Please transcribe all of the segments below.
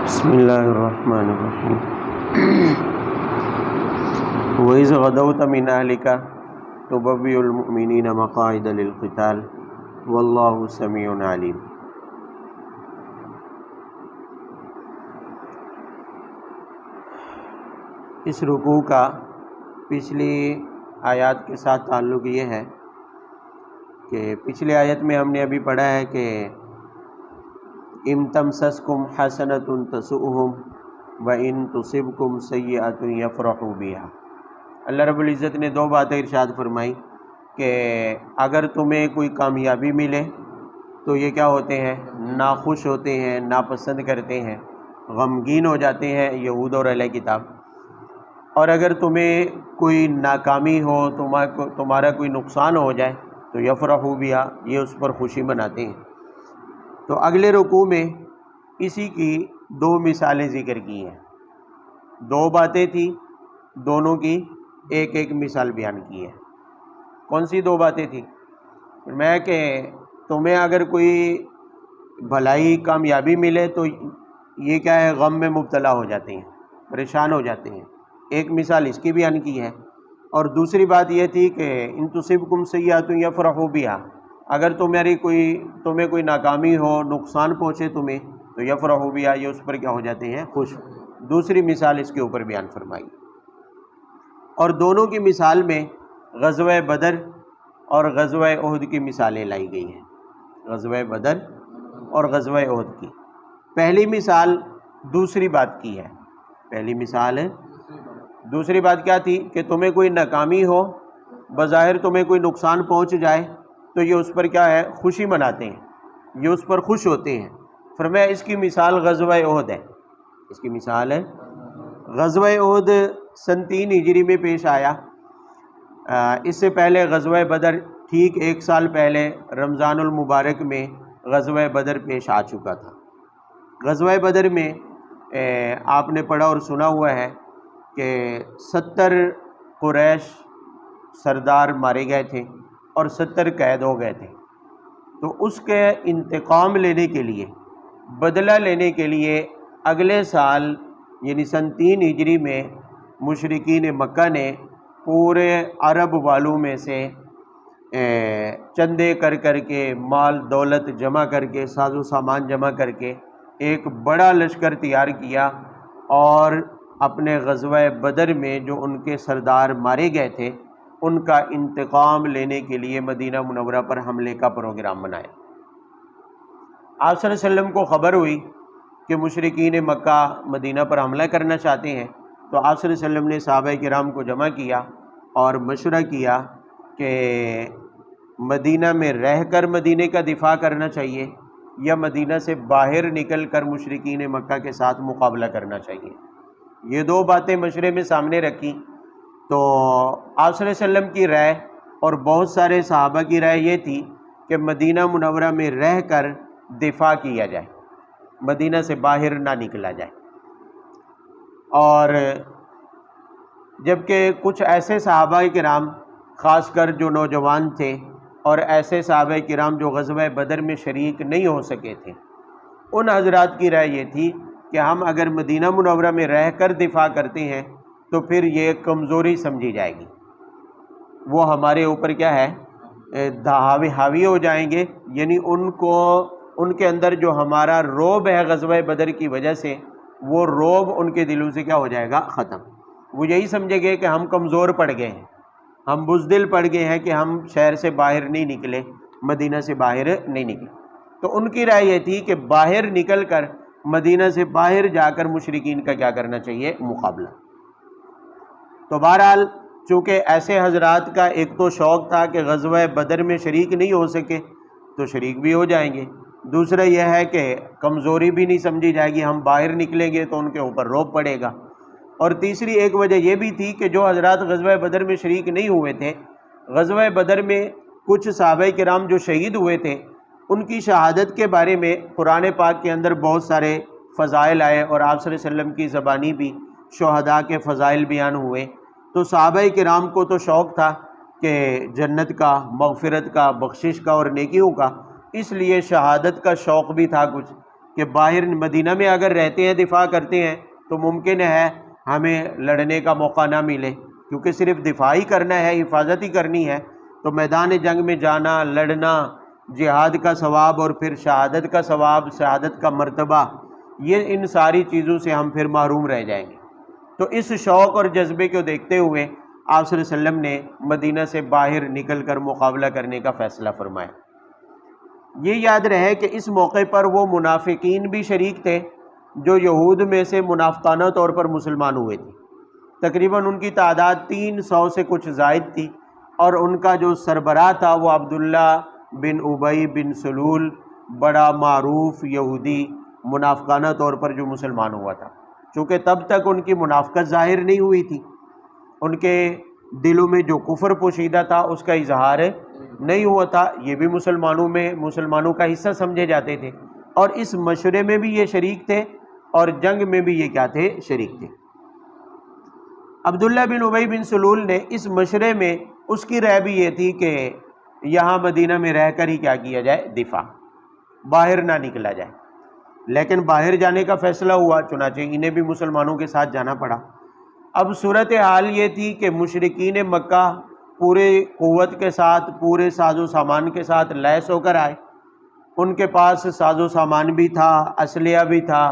بسم اللہ الرحمن الرحیم وَإِذْ غَدَوْتَ مِنْ أَهْلِكَ تُبَوِّئُ الْمُؤْمِنِينَ مَقَاعِدَ لِلْقِتَالِ وَاللَّهُ سَمِيعٌ عَلِيمٌ۔ اس رکوع کا پچھلی آیات کے ساتھ تعلق یہ ہے کہ پچھلی آیت میں ہم نے ابھی پڑھا ہے کہ اِن تَمْسَسْكُمْ حَسَنَةٌ تَسُؤْهُمْ وَإِن تُصِبْكُمْ سَيِّئَةٌ يَفْرَحُوا بِهَا۔ اللہ رب العزت نے دو باتیں ارشاد فرمائی کہ اگر تمہیں کوئی کامیابی ملے تو یہ کیا ہوتے ہیں؟ ناخوش ہوتے ہیں، ناپسند کرتے ہیں، غمگین ہو جاتے ہیں یہود اور اہل کتاب۔ اور اگر تمہیں کوئی ناکامی ہو، تمہارا کوئی نقصان ہو جائے تو یفرحوا بہا، یہ اس پر خوشی مناتے ہیں۔ تو اگلے رکوع میں اسی کی دو مثالیں ذکر کی ہیں، دو باتیں تھیں، دونوں کی ایک ایک مثال بیان کی ہے۔ کون سی دو باتیں تھیں؟ میں کہ تمہیں اگر کوئی بھلائی کامیابی ملے تو یہ کیا ہے؟ غم میں مبتلا ہو جاتے ہیں، پریشان ہو جاتے ہیں۔ ایک مثال اس کی بیان کی ہے، اور دوسری بات یہ تھی کہ ان تصبکم سیئۃ یفرحوا بہا، اگر تمہیں کوئی ناکامی ہو، نقصان پہنچے تمہیں تو یفرحوا بہا، یہ اس پر کیا ہو جاتے ہیں؟ خوش۔ دوسری مثال اس کے اوپر بیان فرمائی، اور دونوں کی مثال میں غزوہ بدر اور غزوہ احد کی مثالیں لائی گئی ہیں۔ غزوہ بدر اور غزوہ احد کی پہلی مثال دوسری بات کی ہے۔ پہلی مثال ہے دوسری بات کیا تھی؟ کہ تمہیں کوئی ناکامی ہو، بظاہر تمہیں کوئی نقصان پہنچ جائے تو یہ اس پر کیا ہے؟ خوشی مناتے ہیں، یہ اس پر خوش ہوتے ہیں۔ فرمایا اس کی مثال غزوہ احد ہے۔ اس کی مثال ہے غزوہ احد سن 3 ہجری میں پیش آیا۔ اس سے پہلے غزوہ بدر ٹھیک 1 سال پہلے رمضان المبارک میں غزوہ بدر پیش آ چکا تھا۔ غزوہ بدر میں آپ نے پڑھا اور سنا ہوا ہے کہ 70 قریش سردار مارے گئے تھے اور 70 قید ہو گئے تھے۔ تو اس کے انتقام لینے کے لیے، بدلہ لینے کے لیے اگلے سال یعنی سن 3 ہجری میں مشرکین مکہ نے پورے عرب والوں میں سے چندے کر کے، مال دولت جمع کر کے، ساز و سامان جمع کر کے ایک بڑا لشکر تیار کیا، اور اپنے غزوہ بدر میں جو ان کے سردار مارے گئے تھے ان کا انتقام لینے کے لیے مدینہ منورہ پر حملے کا پروگرام بنایا۔ آپ صلی اللہ علیہ وسلم کو خبر ہوئی کہ مشرکین مکہ مدینہ پر حملہ کرنا چاہتے ہیں، تو آپ صلی اللہ علیہ وسلم نے صحابہ کرام کو جمع کیا اور مشورہ کیا کہ مدینہ میں رہ کر مدینہ کا دفاع کرنا چاہیے یا مدینہ سے باہر نکل کر مشرکین مکہ کے ساتھ مقابلہ کرنا چاہیے۔ یہ دو باتیں مشورے میں سامنے رکھی تو آپ صلی اللہ علیہ وسلم کی رائے اور بہت سارے صحابہ کی رائے یہ تھی کہ مدینہ منورہ میں رہ کر دفاع کیا جائے، مدینہ سے باہر نہ نکلا جائے۔ اور جبکہ کچھ ایسے صحابہ کرام، خاص کر جو نوجوان تھے، اور ایسے صحابہ کرام جو غزوہ بدر میں شریک نہیں ہو سکے تھے، ان حضرات کی رائے یہ تھی کہ ہم اگر مدینہ منورہ میں رہ کر دفاع کرتے ہیں تو پھر یہ کمزوری سمجھی جائے گی، وہ ہمارے اوپر کیا ہے؟ حاوی ہو جائیں گے، یعنی ان کے اندر جو ہمارا رعب ہے غزوہ بدر کی وجہ سے، وہ رعب ان کے دلوں سے کیا ہو جائے گا؟ ختم۔ وہ یہی سمجھے گے کہ ہم کمزور پڑ گئے ہیں، ہم بزدل پڑ گئے ہیں کہ ہم شہر سے باہر نہیں نکلے، مدینہ سے باہر نہیں نکلے۔ تو ان کی رائے یہ تھی کہ باہر نکل کر، مدینہ سے باہر جا کر مشرکین کا کیا کرنا چاہیے؟ مقابلہ۔ تو بہرحال چونکہ ایسے حضرات کا ایک تو شوق تھا کہ غزوہ بدر میں شریک نہیں ہو سکے تو شریک بھی ہو جائیں گے، دوسرا یہ ہے کہ کمزوری بھی نہیں سمجھی جائے گی، ہم باہر نکلیں گے تو ان کے اوپر رعب پڑے گا، اور تیسری ایک وجہ یہ بھی تھی کہ جو حضرات غزوہ بدر میں شریک نہیں ہوئے تھے، غزوہ بدر میں کچھ صحابہ کرام جو شہید ہوئے تھے ان کی شہادت کے بارے میں قرآن پاک کے اندر بہت سارے فضائل آئے، اور آپ صلی اللہ علیہ وسلم کی زبانی بھی شہداء کے فضائل بیان ہوئے۔ تو صحابہ کرام کو تو شوق تھا کہ جنت کا، مغفرت کا، بخشش کا اور نیکیوں کا، اس لیے شہادت کا شوق بھی تھا کچھ، کہ باہر مدینہ میں اگر رہتے ہیں دفاع کرتے ہیں تو ممکن ہے ہمیں لڑنے کا موقع نہ ملے، کیونکہ صرف دفاع ہی کرنا ہے، حفاظت ہی کرنی ہے، تو میدان جنگ میں جانا، لڑنا، جہاد کا ثواب اور پھر شہادت کا ثواب، شہادت کا مرتبہ، یہ ان ساری چیزوں سے ہم پھر محروم رہ جائیں گے۔ تو اس شوق اور جذبے کو دیکھتے ہوئے آپ صلی اللہ علیہ وسلم نے مدینہ سے باہر نکل کر مقابلہ کرنے کا فیصلہ فرمایا۔ یہ یاد رہے کہ اس موقع پر وہ منافقین بھی شریک تھے جو یہود میں سے منافقانہ طور پر مسلمان ہوئے تھے، تقریباً ان کی تعداد 300 سے کچھ زائد تھی، اور ان کا جو سربراہ تھا وہ عبداللہ بن ابی بن سلول، بڑا معروف یہودی منافقانہ طور پر جو مسلمان ہوا تھا۔ چونکہ تب تک ان کی منافقت ظاہر نہیں ہوئی تھی، ان کے دلوں میں جو کفر پوشیدہ تھا اس کا اظہار نہیں ہوا تھا، یہ بھی مسلمانوں کا حصہ سمجھے جاتے تھے، اور اس مشورے میں بھی یہ شریک تھے اور جنگ میں بھی یہ کیا تھے؟ شریک تھے۔ عبداللہ بن ابی بن سلول نے اس مشورے میں اس کی رائے بھی یہ تھی کہ یہاں مدینہ میں رہ کر ہی کیا کیا جائے؟ دفاع، باہر نہ نکلا جائے، لیکن باہر جانے کا فیصلہ ہوا، چنانچہ انہیں بھی مسلمانوں کے ساتھ جانا پڑا۔ اب صورتحال یہ تھی کہ مشرکین مکہ پورے قوت کے ساتھ، پورے ساز و سامان کے ساتھ لیس ہو کر آئے، ان کے پاس ساز و سامان بھی تھا، اسلحہ بھی تھا،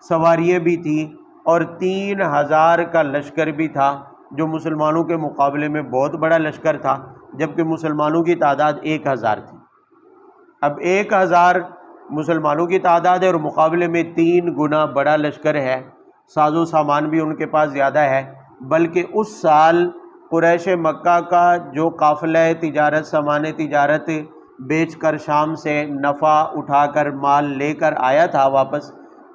سواریاں بھی تھیں، اور 3000 کا لشکر بھی تھا، جو مسلمانوں کے مقابلے میں بہت بڑا لشکر تھا، جبکہ مسلمانوں کی تعداد 1000 تھی۔ اب 1000 مسلمانوں کی تعداد ہے اور مقابلے میں 3 گنا بڑا لشکر ہے، ساز و سامان بھی ان کے پاس زیادہ ہے، بلکہ اس سال قریش مکہ کا جو قافلہ تجارت، سامان تجارت بیچ کر شام سے نفع اٹھا کر مال لے کر آیا تھا واپس،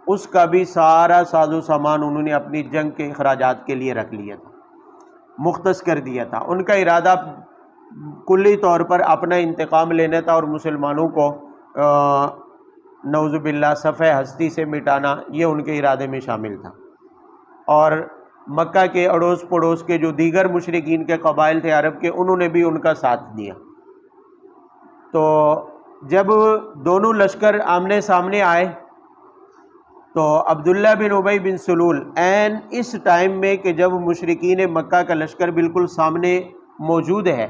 اس کا بھی سارا ساز و سامان انہوں نے اپنی جنگ کے اخراجات کے لیے رکھ لیا تھا، مختص کر دیا تھا۔ ان کا ارادہ کلی طور پر اپنا انتقام لینا تھا اور مسلمانوں کو نعوذ باللہ صفحہ ہستی سے مٹانا، یہ ان کے ارادے میں شامل تھا۔ اور مکہ کے اڑوس پڑوس کے جو دیگر مشرکین کے قبائل تھے عرب کے، انہوں نے بھی ان کا ساتھ دیا۔ تو جب دونوں لشکر آمنے سامنے آئے تو عبداللہ بن ابی بن سلول عین اس ٹائم میں کہ جب مشرکین مکہ کا لشکر بالکل سامنے موجود ہے،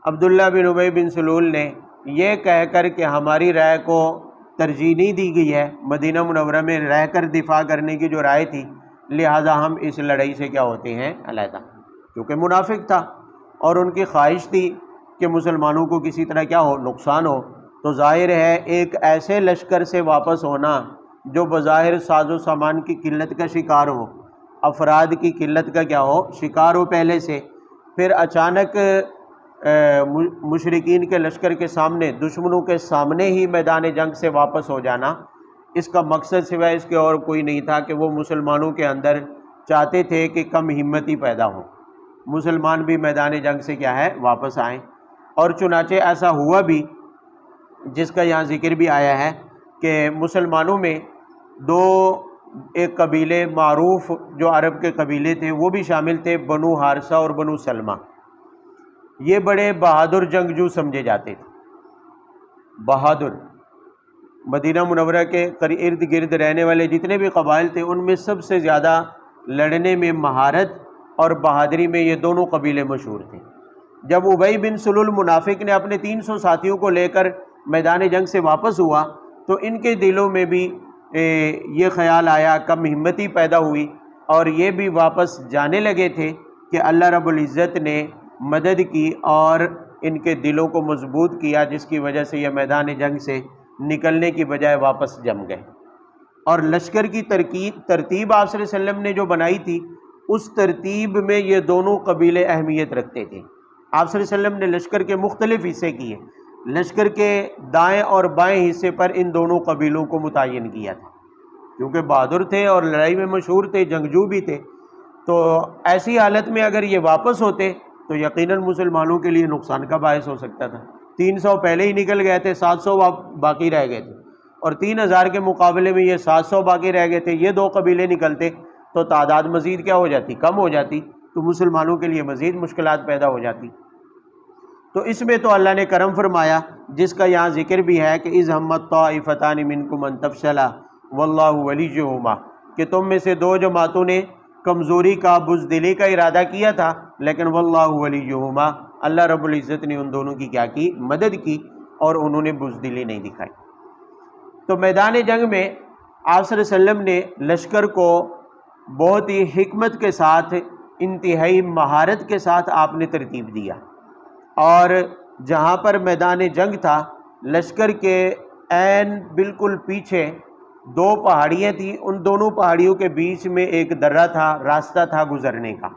عبداللہ بن ابی بن سلول نے یہ کہہ کر کہ ہماری رائے کو ترجیح نہیں دی گئی ہے، مدینہ منورہ میں رہ کر دفاع کرنے کی جو رائے تھی، لہٰذا ہم اس لڑائی سے کیا ہوتے ہیں؟ علیحدہ، کیونکہ منافق تھا اور ان کی خواہش تھی کہ مسلمانوں کو کسی طرح کیا ہو؟ نقصان ہو۔ تو ظاہر ہے ایک ایسے لشکر سے واپس ہونا جو بظاہر ساز و سامان کی قلت کا شکار ہو، افراد کی قلت کا کیا ہو؟ شکار ہو پہلے سے، پھر اچانک مشرکین کے لشکر کے سامنے، دشمنوں کے سامنے ہی میدان جنگ سے واپس ہو جانا، اس کا مقصد سوائے اس کے اور کوئی نہیں تھا کہ وہ مسلمانوں کے اندر چاہتے تھے کہ کم ہمتی پیدا ہو، مسلمان بھی میدان جنگ سے کیا ہے؟ واپس آئیں۔ اور چنانچہ ایسا ہوا بھی، جس کا یہاں ذکر بھی آیا ہے کہ مسلمانوں میں ایک قبیلے معروف جو عرب کے قبیلے تھے وہ بھی شامل تھے، بنو حارثہ اور بنو سلمہ۔ یہ بڑے بہادر جنگجو سمجھے جاتے تھے، بہادر۔ مدینہ منورہ کے ارد گرد رہنے والے جتنے بھی قبائل تھے ان میں سب سے زیادہ لڑنے میں مہارت اور بہادری میں یہ دونوں قبیلے مشہور تھے۔ جب ابی بن سلول منافق نے اپنے 300 ساتھیوں کو لے کر میدان جنگ سے واپس ہوا تو ان کے دلوں میں بھی یہ خیال آیا، کم ہمتی پیدا ہوئی، اور یہ بھی واپس جانے لگے تھے کہ اللہ رب العزت نے مدد کی اور ان کے دلوں کو مضبوط کیا، جس کی وجہ سے یہ میدان جنگ سے نکلنے کی بجائے واپس جم گئے۔ اور لشکر کی ترتیب آپ صلی اللہ علیہ وسلم نے جو بنائی تھی، اس ترتیب میں یہ دونوں قبیلے اہمیت رکھتے تھے۔ آپ صلی اللہ علیہ وسلم نے لشکر کے مختلف حصے کیے، لشکر کے دائیں اور بائیں حصے پر ان دونوں قبیلوں کو متعین کیا تھا، کیونکہ بہادر تھے اور لڑائی میں مشہور تھے، جنگجو بھی تھے۔ تو ایسی حالت میں اگر یہ واپس ہوتے تو یقیناً مسلمانوں کے لیے نقصان کا باعث ہو سکتا تھا۔ 300 پہلے ہی نکل گئے تھے، 700 باقی رہ گئے تھے، اور 3000 کے مقابلے میں یہ 700 باقی رہ گئے تھے۔ یہ دو قبیلے نکلتے تو تعداد مزید کیا ہو جاتی؟ کم ہو جاتی، تو مسلمانوں کے لیے مزید مشکلات پیدا ہو جاتی۔ تو اس میں تو اللہ نے کرم فرمایا، جس کا یہاں ذکر بھی ہے کہ اذ ہمت طائفتان منکم ان تفشلا واللہ ولیہما، کہ تم میں سے دو جماعتوں نے کمزوری کا، بزدلی کا ارادہ کیا تھا، لیکن واللہ ولیہما، اللہ رب العزت نے ان دونوں کی کیا کی؟ مدد کی، اور انہوں نے بزدلی نہیں دکھائی۔ تو میدان جنگ میں آپ صلی اللہ علیہ وسلم نے لشکر کو بہت ہی حکمت کے ساتھ، انتہائی مہارت کے ساتھ آپ نے ترتیب دیا، اور جہاں پر میدان جنگ تھا لشکر کے عین بالکل پیچھے دو پہاڑیاں تھیں، ان دونوں پہاڑیوں کے بیچ میں ایک درہ تھا، راستہ تھا گزرنے کا۔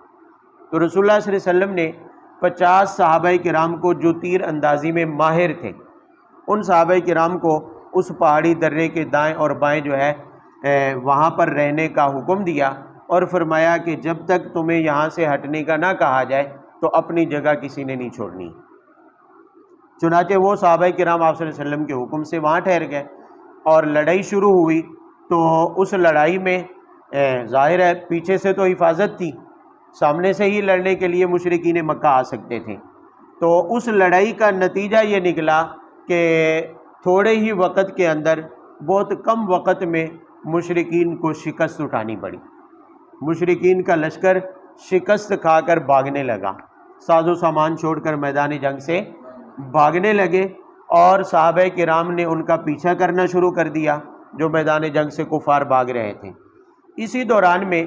تو رسول اللہ صلی اللہ علیہ وسلم نے 50 صحابہ کرام کو جو تیر اندازی میں ماہر تھے، ان صحابہ کرام کو اس پہاڑی درے کے دائیں اور بائیں جو ہے وہاں پر رہنے کا حکم دیا، اور فرمایا کہ جب تک تمہیں یہاں سے ہٹنے کا نہ کہا جائے تو اپنی جگہ کسی نے نہیں چھوڑنی۔ چنانچہ وہ صحابہ کرام آپ صلی اللہ علیہ وسلم کے حکم سے وہاں ٹھہر گئے، اور لڑائی شروع ہوئی۔ تو اس لڑائی میں ظاہر ہے پیچھے سے تو حفاظت تھی، سامنے سے ہی لڑنے کے لیے مشرکین مکہ آ سکتے تھے۔ تو اس لڑائی کا نتیجہ یہ نکلا کہ تھوڑے ہی وقت کے اندر، بہت کم وقت میں مشرکین کو شکست اٹھانی پڑی۔ مشرکین کا لشکر شکست کھا کر بھاگنے لگا، ساز و سامان چھوڑ کر میدان جنگ سے بھاگنے لگے، اور صحابہ کرام نے ان کا پیچھا کرنا شروع کر دیا جو میدان جنگ سے کفار بھاگ رہے تھے۔ اسی دوران میں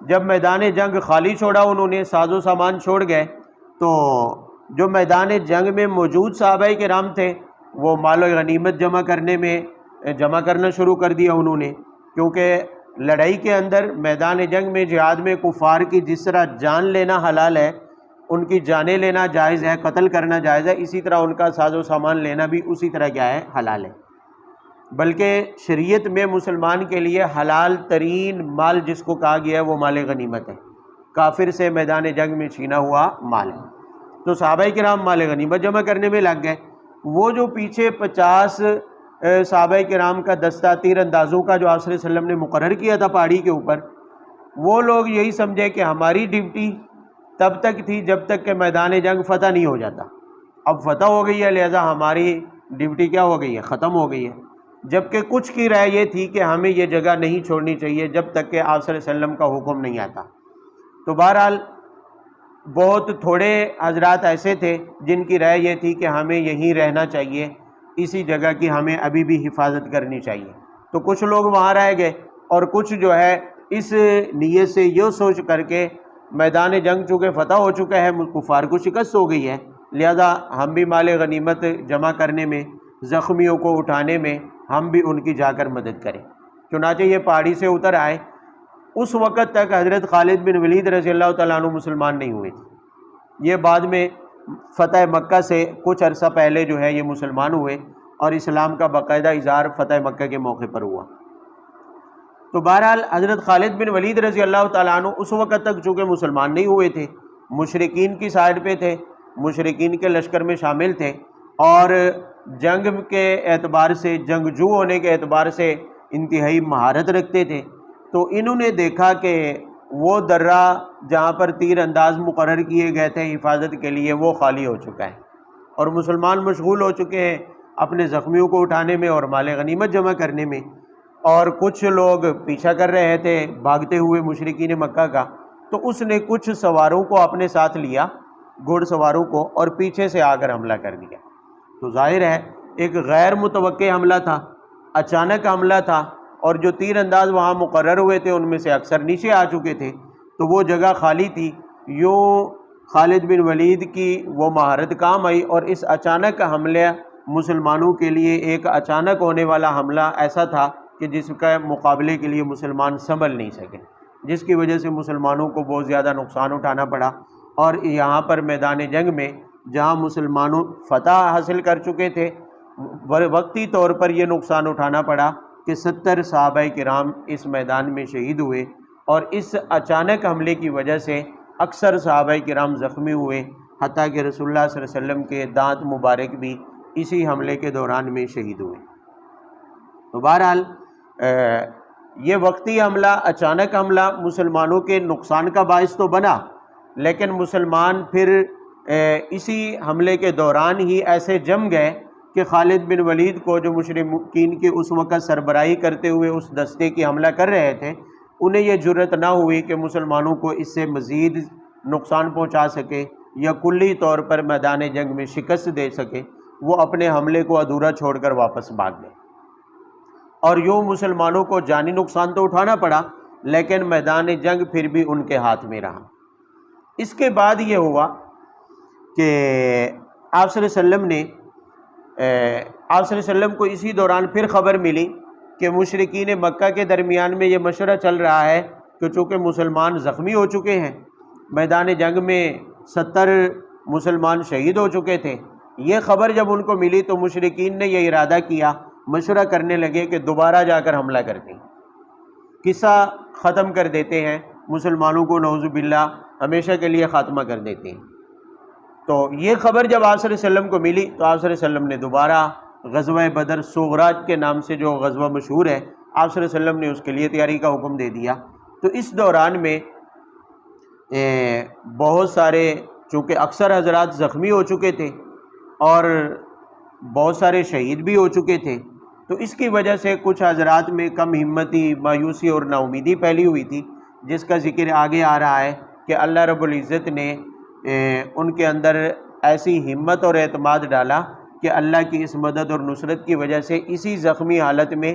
جب میدان جنگ خالی چھوڑا، انہوں نے ساز و سامان چھوڑ گئے، تو جو میدان جنگ میں موجود صحابہ کرام تھے وہ مال و غنیمت جمع کرنا شروع کر دیا انہوں نے، کیونکہ لڑائی کے اندر، میدان جنگ میں، جہاد میں کفار کی جس طرح جان لینا حلال ہے، ان کی جانیں لینا جائز ہے، قتل کرنا جائز ہے، اسی طرح ان کا ساز و سامان لینا بھی اسی طرح کیا ہے؟ حلال ہے۔ بلکہ شریعت میں مسلمان کے لیے حلال ترین مال جس کو کہا گیا ہے وہ مال غنیمت ہے، کافر سے میدان جنگ میں چھینا ہوا مال ہے۔ تو صحابہ کرام مال غنیمت جمع کرنے میں لگ گئے۔ وہ جو پیچھے 50 صحابہ کرام کا دستہ تیر اندازوں کا جو آپ صلی اللہ علیہ وسلم نے مقرر کیا تھا پہاڑی کے اوپر، وہ لوگ یہی سمجھے کہ ہماری ڈیوٹی تب تک تھی جب تک کہ میدان جنگ فتح نہیں ہو جاتا، اب فتح ہو گئی ہے لہذا ہماری ڈیوٹی کیا ہو گئی ہے؟ ختم ہو گئی ہے۔ جبکہ کچھ کی رائے یہ تھی کہ ہمیں یہ جگہ نہیں چھوڑنی چاہیے جب تک کہ آپ صلی اللہ علیہ وسلم کا حکم نہیں آتا۔ تو بہرحال بہت تھوڑے حضرات ایسے تھے جن کی رائے یہ تھی کہ ہمیں یہیں رہنا چاہیے، اسی جگہ کی ہمیں ابھی بھی حفاظت کرنی چاہیے۔ تو کچھ لوگ وہاں رہ گئے، اور کچھ جو ہے اس نیت سے یہ سوچ کر کے میدان جنگ چونکہ فتح ہو چکا ہے، کفار کو شکست ہو گئی ہے، لہذا ہم بھی مال غنیمت جمع کرنے میں، زخمیوں کو اٹھانے میں ہم بھی ان کی جا کر مدد کریں۔ چنانچہ یہ پہاڑی سے اتر آئے۔ اس وقت تک حضرت خالد بن ولید رضی اللہ تعالیٰ عنہ مسلمان نہیں ہوئے تھے، یہ بعد میں فتح مکہ سے کچھ عرصہ پہلے جو ہے یہ مسلمان ہوئے، اور اسلام کا باقاعدہ اظہار فتح مکہ کے موقع پر ہوا۔ تو بہرحال حضرت خالد بن ولید رضی اللہ تعالیٰ عنہ اس وقت تک چونکہ مسلمان نہیں ہوئے تھے، مشرکین کی سائڈ پہ تھے، مشرکین کے لشکر میں شامل تھے، اور جنگ کے اعتبار سے، جنگجو ہونے کے اعتبار سے انتہائی مہارت رکھتے تھے۔ تو انہوں نے دیکھا کہ وہ درہ جہاں پر تیر انداز مقرر کیے گئے تھے حفاظت کے لیے وہ خالی ہو چکا ہے، اور مسلمان مشغول ہو چکے ہیں اپنے زخمیوں کو اٹھانے میں اور مال غنیمت جمع کرنے میں، اور کچھ لوگ پیچھا کر رہے تھے بھاگتے ہوئے مشرکین مکہ کا۔ تو اس نے کچھ سواروں کو اپنے ساتھ لیا، گھوڑ سواروں کو، اور پیچھے سے آ کر حملہ کر دیا۔ تو ظاہر ہے ایک غیر متوقع حملہ تھا، اچانک حملہ تھا، اور جو تیر انداز وہاں مقرر ہوئے تھے ان میں سے اکثر نیچے آ چکے تھے، تو وہ جگہ خالی تھی۔ یوں خالد بن ولید کی وہ مہارت کام آئی، اور اس اچانک حملے مسلمانوں کے لیے ایک اچانک ہونے والا حملہ ایسا تھا کہ جس کا مقابلے کے لیے مسلمان سنبھل نہیں سکے، جس کی وجہ سے مسلمانوں کو بہت زیادہ نقصان اٹھانا پڑا۔ اور یہاں پر میدان جنگ میں جہاں مسلمانوں فتح حاصل کر چکے تھے، وقتی طور پر یہ نقصان اٹھانا پڑا کہ 70 صحابہ کرام اس میدان میں شہید ہوئے، اور اس اچانک حملے کی وجہ سے اکثر صحابہ کرام زخمی ہوئے، حتیٰ کہ رسول اللہ صلی اللہ علیہ وسلم کے دانت مبارک بھی اسی حملے کے دوران میں شہید ہوئے۔ تو بہرحال یہ وقتی حملہ، اچانک حملہ مسلمانوں کے نقصان کا باعث تو بنا، لیکن مسلمان پھر اسی حملے کے دوران ہی ایسے جم گئے کہ خالد بن ولید کو جو مشرکین کی اس وقت سربراہی کرتے ہوئے اس دستے کی حملہ کر رہے تھے، انہیں یہ جرأت نہ ہوئی کہ مسلمانوں کو اس سے مزید نقصان پہنچا سکے یا کلی طور پر میدان جنگ میں شکست دے سکے، وہ اپنے حملے کو ادھورا چھوڑ کر واپس بھاگ گئے، اور یوں مسلمانوں کو جانی نقصان تو اٹھانا پڑا لیکن میدان جنگ پھر بھی ان کے ہاتھ میں رہا۔ اس کے بعد یہ ہوا کہ آپ صلی اللہ علیہ وسلم نے آپ صلی اللہ علیہ وسلم کو اسی دوران پھر خبر ملی کہ مشرکین مکہ کے درمیان میں یہ مشورہ چل رہا ہے کہ چونکہ مسلمان زخمی ہو چکے ہیں، میدان جنگ میں 70 مسلمان شہید ہو چکے تھے، یہ خبر جب ان کو ملی تو مشرکین نے یہ ارادہ کیا، مشورہ کرنے لگے کہ دوبارہ جا کر حملہ کرتے ہیں، قصہ ختم کر دیتے ہیں، مسلمانوں کو نعوذ باللہ ہمیشہ کے لیے خاتمہ کر دیتے ہیں۔ تو یہ خبر جب آپ صلی اللہ علیہ وسلم کو ملی تو آپ صلی اللہ علیہ وسلم نے دوبارہ غزوہ بدر صغریٰ کے نام سے جو غزوہ مشہور ہے، آپ صلی اللہ علیہ وسلم نے اس کے لیے تیاری کا حکم دے دیا۔ تو اس دوران میں بہت سارے، چونکہ اکثر حضرات زخمی ہو چکے تھے اور بہت سارے شہید بھی ہو چکے تھے، تو اس کی وجہ سے کچھ حضرات میں کم ہمتی، مایوسی اور نا امیدی پھیلی ہوئی تھی، جس کا ذکر آگے آ رہا ہے کہ اللہ رب العزت نے ان کے اندر ایسی ہمت اور اعتماد ڈالا کہ اللہ کی اس مدد اور نصرت کی وجہ سے اسی زخمی حالت میں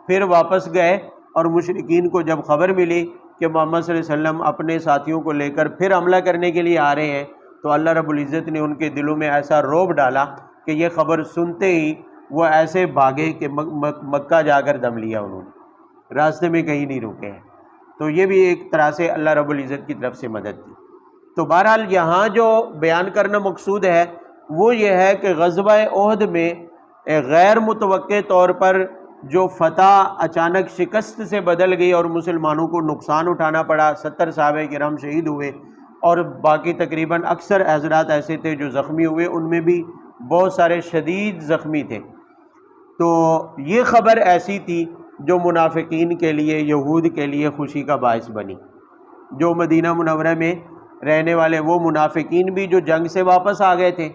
پھر واپس گئے، اور مشرکین کو جب خبر ملی کہ محمد صلی اللہ علیہ وسلم اپنے ساتھیوں کو لے کر پھر حملہ کرنے کے لیے آ رہے ہیں، تو اللہ رب العزت نے ان کے دلوں میں ایسا رعب ڈالا کہ یہ خبر سنتے ہی وہ ایسے بھاگے کہ مکہ جا کر دم لیا، انہوں نے راستے میں کہیں نہیں رکے ہیں۔ تو یہ بھی ایک طرح سے اللہ رب العزت کی طرف سے مدد تھی۔ تو بہرحال یہاں جو بیان کرنا مقصود ہے وہ یہ ہے کہ غزوہ احد میں غیر متوقع طور پر جو فتح اچانک شکست سے بدل گئی اور مسلمانوں کو نقصان اٹھانا پڑا، 70 صحابہ کرام شہید ہوئے اور باقی تقریباً اکثر حضرات ایسے تھے جو زخمی ہوئے، ان میں بھی بہت سارے شدید زخمی تھے۔ تو یہ خبر ایسی تھی جو منافقین کے لیے، یہود کے لیے خوشی کا باعث بنی۔ جو مدینہ منورہ میں رہنے والے وہ منافقین بھی جو جنگ سے واپس آ گئے تھے،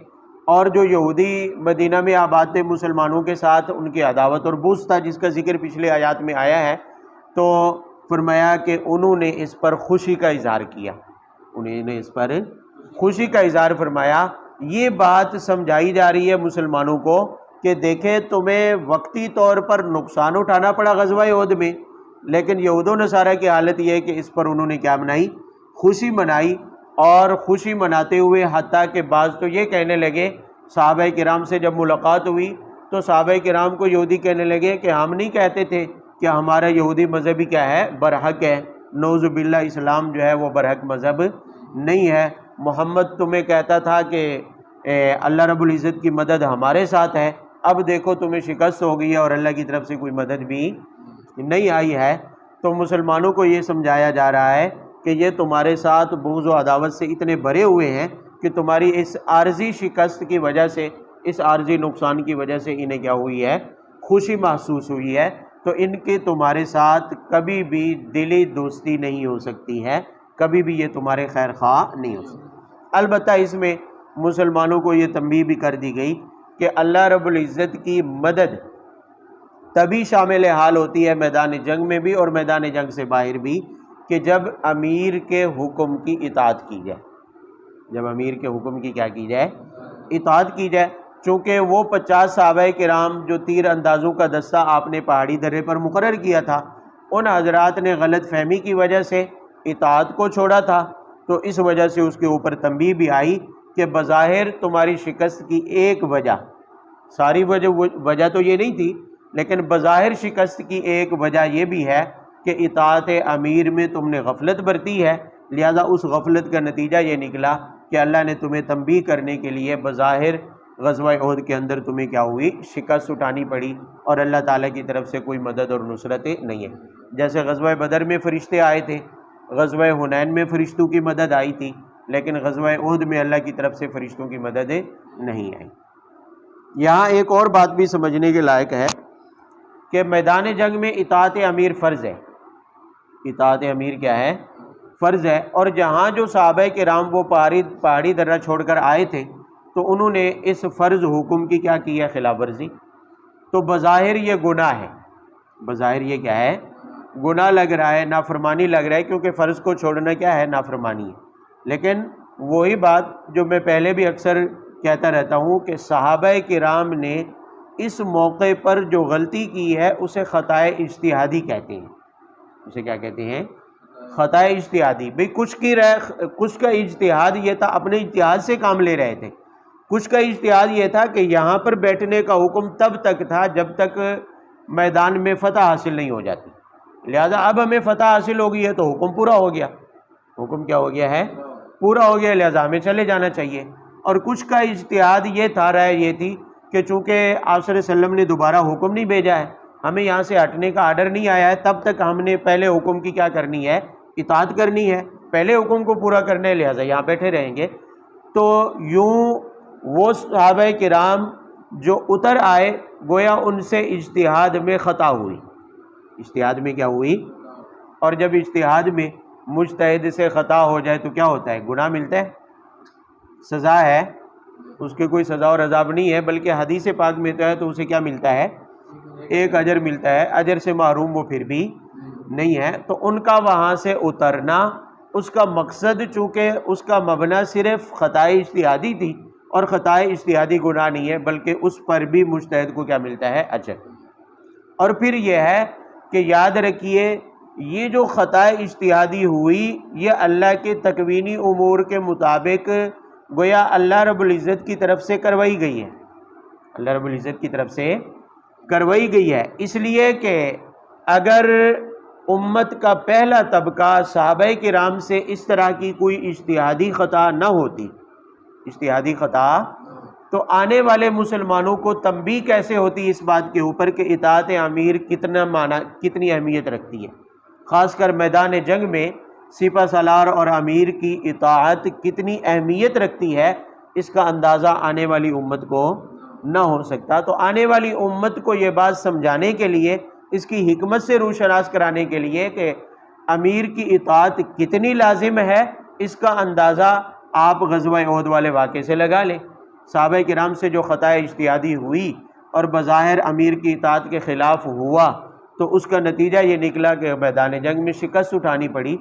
اور جو یہودی مدینہ میں آباد تھے مسلمانوں کے ساتھ ان کی عداوت اور بغض تھا، جس کا ذکر پچھلے آیات میں آیا ہے، تو فرمایا کہ انہوں نے اس پر خوشی کا اظہار کیا، انہوں نے اس پر خوشی کا اظہار فرمایا۔ یہ بات سمجھائی جا رہی ہے مسلمانوں کو کہ دیکھیں تمہیں وقتی طور پر نقصان اٹھانا پڑا غزوہ احد میں، لیکن یہود و نصارہ کی حالت یہ ہے کہ اس پر انہوں نے کیا منائی؟ خوشی منائی، اور خوشی مناتے ہوئے حتیٰ کہ بعض تو یہ کہنے لگے، صحابہ کرام سے جب ملاقات ہوئی تو صحابہ کرام کو یہودی کہنے لگے کہ ہم نہیں کہتے تھے کہ ہمارا یہودی مذہبی کیا ہے؟ برحق ہے، نعوذ باللہ اسلام جو ہے وہ برحق مذہب نہیں ہے، محمد تمہیں کہتا تھا کہ اللہ رب العزت کی مدد ہمارے ساتھ ہے، اب دیکھو تمہیں شکست ہو گئی ہے اور اللہ کی طرف سے کوئی مدد بھی نہیں آئی ہے۔ تو مسلمانوں کو یہ سمجھایا جا رہا ہے کہ یہ تمہارے ساتھ بغض و عداوت سے اتنے بھرے ہوئے ہیں کہ تمہاری اس عارضی شکست کی وجہ سے، اس عارضی نقصان کی وجہ سے انہیں کیا ہوئی ہے؟ خوشی محسوس ہوئی ہے، تو ان کے تمہارے ساتھ کبھی بھی دلی دوستی نہیں ہو سکتی ہے، کبھی بھی یہ تمہارے خیر خواہ نہیں ہو سکتی۔ البتہ اس میں مسلمانوں کو یہ تنبیہ بھی کر دی گئی کہ اللہ رب العزت کی مدد تبھی شامل حال ہوتی ہے میدان جنگ میں بھی اور میدان جنگ سے باہر بھی، کہ جب امیر کے حکم کی اطاعت کی جائے، جب امیر کے حکم کی کیا کی جائے؟ اطاعت کی جائے۔ چونکہ وہ 50 صحابہ کرام جو تیر اندازوں کا دستہ آپ نے پہاڑی درے پر مقرر کیا تھا، ان حضرات نے غلط فہمی کی وجہ سے اطاعت کو چھوڑا تھا، تو اس وجہ سے اس کے اوپر تنبیہ بھی آئی کہ بظاہر تمہاری شکست کی ایک وجہ، ساری وجہ تو یہ نہیں تھی، لیکن بظاہر شکست کی ایک وجہ یہ بھی ہے کہ اطاعت امیر میں تم نے غفلت برتی ہے، لہذا اس غفلت کا نتیجہ یہ نکلا کہ اللہ نے تمہیں تنبیہ کرنے کے لیے بظاہر غزوہ احد کے اندر تمہیں کیا ہوئی؟ شکست اٹھانی پڑی، اور اللہ تعالیٰ کی طرف سے کوئی مدد اور نصرت نہیں ہے۔ جیسے غزوہ بدر میں فرشتے آئے تھے، غزوہ حنین میں فرشتوں کی مدد آئی تھی، لیکن غزوہ احد میں اللہ کی طرف سے فرشتوں کی مدد نہیں آئی۔ یہاں ایک اور بات بھی سمجھنے کے لائق ہے کہ میدان جنگ میں اطاعت امیر فرض ہے، اطاعت امیر کیا ہے؟ فرض ہے، اور جہاں جو صحابہ کرام وہ پہاڑی درہ چھوڑ کر آئے تھے تو انہوں نے اس فرض حکم کی کیا کی ہے؟ خلاف ورزی. تو بظاہر یہ گناہ ہے، بظاہر یہ کیا ہے؟ گناہ لگ رہا ہے، نافرمانی لگ رہا ہے، کیونکہ فرض کو چھوڑنا کیا ہے؟ نافرمانی ہے. لیکن وہی بات جو میں پہلے بھی اکثر کہتا رہتا ہوں کہ صحابہ کرام نے اس موقع پر جو غلطی کی ہے اسے خطائے اجتہادی کہتے ہیں. اسے کیا کہتے ہیں؟ خطائے اجتہادی. بھئی کچھ کا اجتہاد یہ تھا، اپنے اجتہاد سے کام لے رہے تھے. کچھ کا اجتہاد یہ تھا کہ یہاں پر بیٹھنے کا حکم تب تک تھا جب تک میدان میں فتح حاصل نہیں ہو جاتی. لہذا اب ہمیں فتح حاصل ہو گئی ہے تو حکم پورا ہو گیا. حکم کیا ہو گیا ہے؟ پورا ہو گیا، لہذا ہمیں چلے جانا چاہیے. اور کچھ کا اجتہاد یہ تھا، رائے یہ تھی کہ چونکہ آپ صلی اللہ علیہ وسلم نے دوبارہ حکم نہیں بھیجا ہے، ہمیں یہاں سے ہٹنے کا آرڈر نہیں آیا ہے، تب تک ہم نے پہلے حکم کی کیا کرنی ہے؟ اطاعت کرنی ہے. پہلے حکم کو پورا کرنے، لہذا یہاں بیٹھے رہیں گے. تو یوں وہ صحابہ کرام جو اتر آئے، گویا ان سے اجتہاد میں خطا ہوئی. اجتہاد میں کیا ہوئی؟ اور جب اجتہاد میں مجتہد سے خطا ہو جائے تو کیا ہوتا ہے؟ گناہ ملتا ہے، سزا ہے. اس کے کوئی سزا اور عذاب نہیں ہے، بلکہ حدیث پاک میں تو اسے کیا ملتا ہے؟ ایک اجر ملتا ہے. اجر سے محروم وہ پھر بھی نہیں ہے. تو ان کا وہاں سے اترنا، اس کا مقصد چونکہ اس کا مبنی صرف خطائے اجتہادی تھی، اور خطائے اجتہادی گناہ نہیں ہے، بلکہ اس پر بھی مجتہد کو کیا ملتا ہے؟ اجر. اور پھر یہ ہے کہ یاد رکھیے، یہ جو خطائے اجتہادی ہوئی یہ اللہ کے تکوینی امور کے مطابق گویا اللہ رب العزت کی طرف سے کروائی گئی ہے. اللہ رب العزت کی طرف سے کروائی گئی ہے. اس لیے کہ اگر امت کا پہلا طبقہ صحابہ کرام سے اس طرح کی کوئی اجتہادی خطا نہ ہوتی، اجتہادی خطا، تو آنے والے مسلمانوں کو تنبیہ کیسے ہوتی اس بات کے اوپر کہ اطاعت امیر کتنی اہمیت رکھتی ہے. خاص کر میدان جنگ میں سپہ سالار اور امیر کی اطاعت کتنی اہمیت رکھتی ہے، اس کا اندازہ آنے والی امت کو نہ ہو سکتا. تو آنے والی امت کو یہ بات سمجھانے کے لیے، اس کی حکمت سے روشناس کرانے کے لیے کہ امیر کی اطاعت کتنی لازم ہے، اس کا اندازہ آپ غزوہ احد والے واقعے سے لگا لیں. صحابہ کرام سے جو خطائے اجتہادی ہوئی اور بظاہر امیر کی اطاعت کے خلاف ہوا، تو اس کا نتیجہ یہ نکلا کہ میدان جنگ میں شکست اٹھانی پڑی.